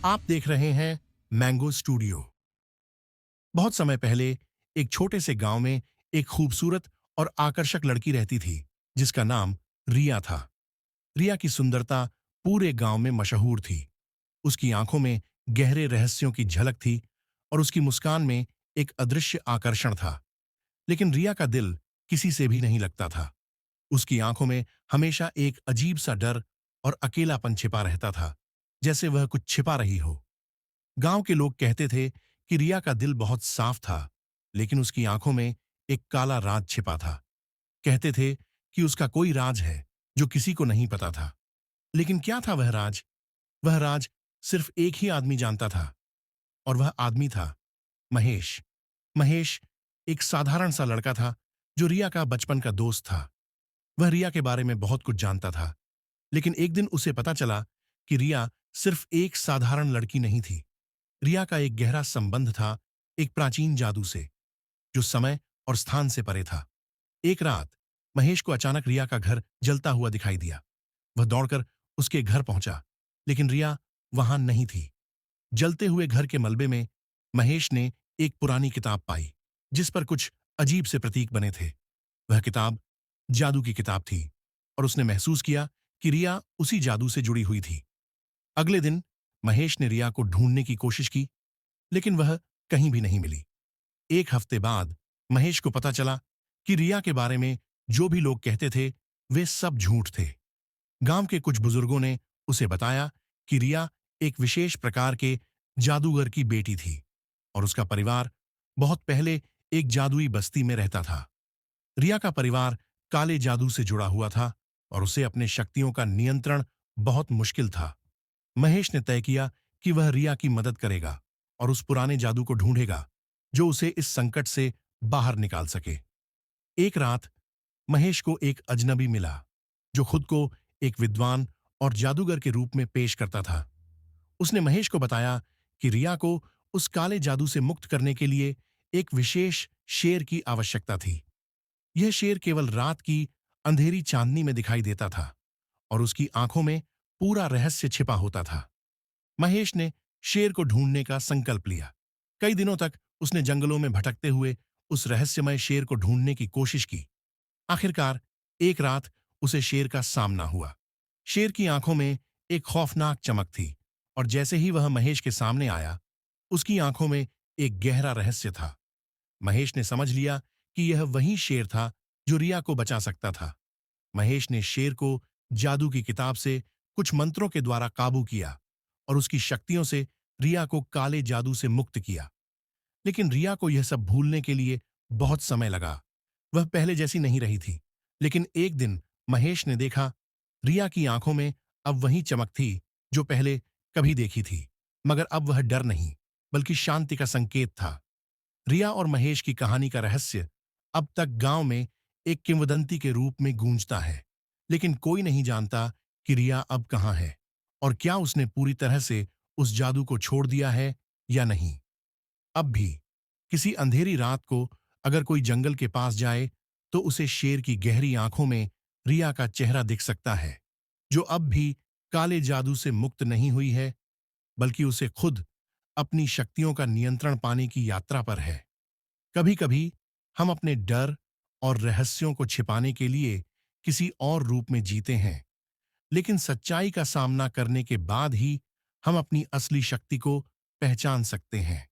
आप देख रहे हैं मैंगो स्टूडियो। बहुत समय पहले एक छोटे से गांव में एक खूबसूरत और आकर्षक लड़की रहती थी जिसका नाम रिया था। रिया की सुंदरता पूरे गांव में मशहूर थी। उसकी आंखों में गहरे रहस्यों की झलक थी और उसकी मुस्कान में एक अदृश्य आकर्षण था। लेकिन रिया का दिल किसी से भी नहीं लगता था। उसकी आंखों में हमेशा एक अजीब सा डर और अकेलापन छिपा रहता था, जैसे वह कुछ छिपा रही हो। गांव के लोग कहते थे कि रिया का दिल बहुत साफ था, लेकिन उसकी आंखों में एक काला राज छिपा था। कहते थे कि उसका कोई राज है जो किसी को नहीं पता था। लेकिन क्या था वह राज? वह राज सिर्फ एक ही आदमी जानता था, और वह आदमी था महेश। महेश एक साधारण सा लड़का था जो रिया का बचपन का दोस्त था। वह रिया के बारे में बहुत कुछ जानता था, लेकिन एक दिन उसे पता चला कि रिया सिर्फ एक साधारण लड़की नहीं थी। रिया का एक गहरा संबंध था एक प्राचीन जादू से, जो समय और स्थान से परे था। एक रात महेश को अचानक रिया का घर जलता हुआ दिखाई दिया। वह दौड़कर उसके घर पहुंचा, लेकिन रिया वहां नहीं थी। जलते हुए घर के मलबे में महेश ने एक पुरानी किताब पाई, जिस पर कुछ अजीब से प्रतीक बने थे। वह किताब जादू की किताब थी, और उसने महसूस किया कि रिया उसी जादू से जुड़ी हुई थी। अगले दिन महेश ने रिया को ढूंढने की कोशिश की, लेकिन वह कहीं भी नहीं मिली। एक हफ्ते बाद महेश को पता चला कि रिया के बारे में जो भी लोग कहते थे वे सब झूठ थे। गांव के कुछ बुजुर्गों ने उसे बताया कि रिया एक विशेष प्रकार के जादूगर की बेटी थी, और उसका परिवार बहुत पहले एक जादुई बस्ती में रहता था। रिया का परिवार काले जादू से जुड़ा हुआ था, और उसे अपने शक्तियों का नियंत्रण बहुत मुश्किल था। महेश ने तय किया कि वह रिया की मदद करेगा और उस पुराने जादू को ढूंढेगा जो उसे इस संकट से बाहर निकाल सके। एक रात महेश को एक अजनबी मिला जो खुद को एक विद्वान और जादूगर के रूप में पेश करता था। उसने महेश को बताया कि रिया को उस काले जादू से मुक्त करने के लिए एक विशेष शेर की आवश्यकता थी। यह शेर केवल रात की अंधेरी चांदनी में दिखाई देता था, और उसकी आंखों में पूरा रहस्य छिपा होता था। महेश ने शेर को ढूंढने का संकल्प लिया। कई दिनों तक उसने जंगलों में भटकते हुए उस रहस्यमय शेर को ढूंढने की कोशिश की। आखिरकार एक रात उसे शेर का सामना हुआ। शेर की आंखों में एक खौफनाक चमक थी, और जैसे ही वह महेश के सामने आया, उसकी आंखों में एक गहरा रहस्य था। महेश ने समझ लिया कि यह वही शेर था जो रिया को बचा सकता था। महेश ने शेर को जादू की किताब से कुछ मंत्रों के द्वारा काबू किया, और उसकी शक्तियों से रिया को काले जादू से मुक्त किया। लेकिन रिया को यह सब भूलने के लिए बहुत समय लगा। वह पहले जैसी नहीं रही थी। लेकिन एक दिन महेश ने देखा, रिया की आंखों में अब वही चमक थी जो पहले कभी देखी थी, मगर अब वह डर नहीं, बल्कि शांति का संकेत था। रिया और महेश की कहानी का रहस्य अब तक गांव में एक किंवदंती के रूप में गूंजता है, लेकिन कोई नहीं जानता कि रिया अब कहां है, और क्या उसने पूरी तरह से उस जादू को छोड़ दिया है या नहीं। अब भी किसी अंधेरी रात को अगर कोई जंगल के पास जाए, तो उसे शेर की गहरी आंखों में रिया का चेहरा दिख सकता है, जो अब भी काले जादू से मुक्त नहीं हुई है, बल्कि उसे खुद अपनी शक्तियों का नियंत्रण पाने की यात्रा पर है। कभी कभी हम अपने डर और रहस्यों को छिपाने के लिए किसी और रूप में जीते हैं, लेकिन सच्चाई का सामना करने के बाद ही हम अपनी असली शक्ति को पहचान सकते हैं।